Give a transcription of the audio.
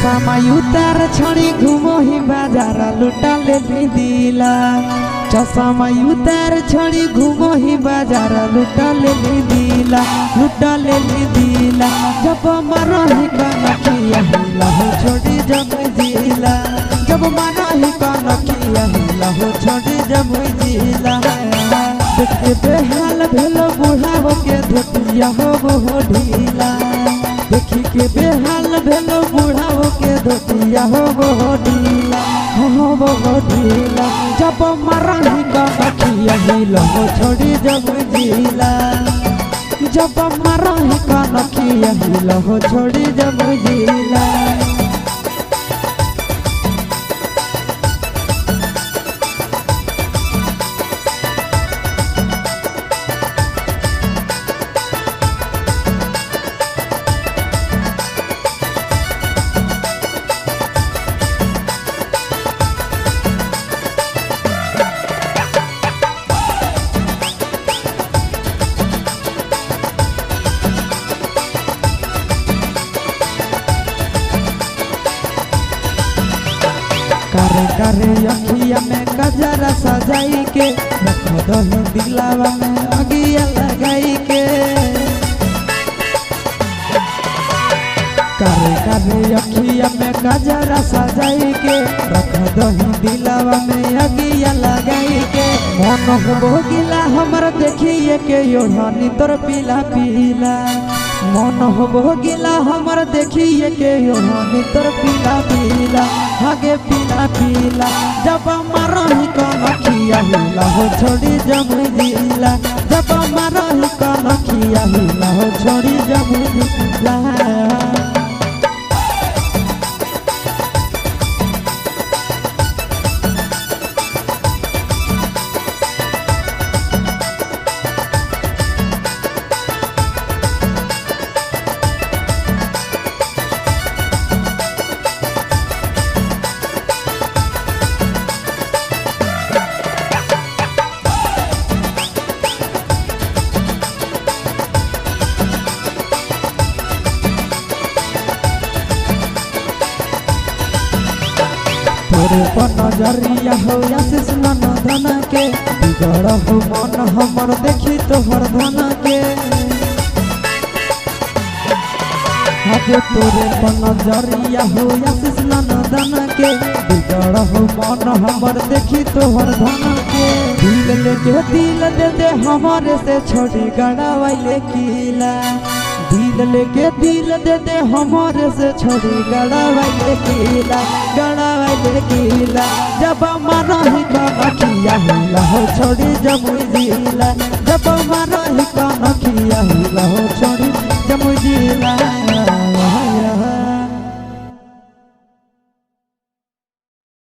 चश्मा उतार छोड़ी घूमो ही बाजार लुटा ले दिला। चश्मा उतार छोड़ी घूमो ही बाजार लुटा ले दिला, लुटा ले दिला। जब मारो ही कनखिया हिला हो छोड़ी जब जिला, जब मारो ही कनखिया हिला हो छोड़ी जब जिला। देख के बेहाल भेलो बूढ़ा हो के धोतिया हो ढीला, देखी के बेहाल भेलो बूढ़ा हो के धोतिया हो ढीला, हो ढीला। जब मरही कनखिया हिला हो छोड़ी जब जिला, जब मरही कनखिया हिला हो छोड़ी जब जिला। करे करे अखिया में गजरा सजाई के रख दही दिलावा में अगिया लगाई के। करे करे अखिया में गजरा सजाई के रख दही दिलावा में अगिया लगाई के। मन हो गिला हमर देखिए के योढ़नी तोर पीला पीला, मन हो गिला हमर देखिए के योढ़नी तोर पीला पीला, आगे पीला पीला। जब मारही कनखिया हिला हो छोड़ी जब जिला, जब मारही कनखिया हिला हो छोड़ी जब जिला। तोरे पर नजरिया हो आशीष नंदन के, बिगड़ हो मन हमर देखी तोहर धन के। आगे तोरे पर नजरिया हो आशीष नंदन के, बिगड़ हो मन हमर देखी तोहर धन के। दिल लेके दिल दे दे हमारे से छोड़ी गड़ावैले किला, दिल लेके दिल दे दे हमारे से छोड़ी गड़ावैले किला, गड़ावैले किला। जब मारही कनखिया हिला हो छोड़ी जब जिला, जब मारही कनखिया हिला हो छोड़ी जब जिला।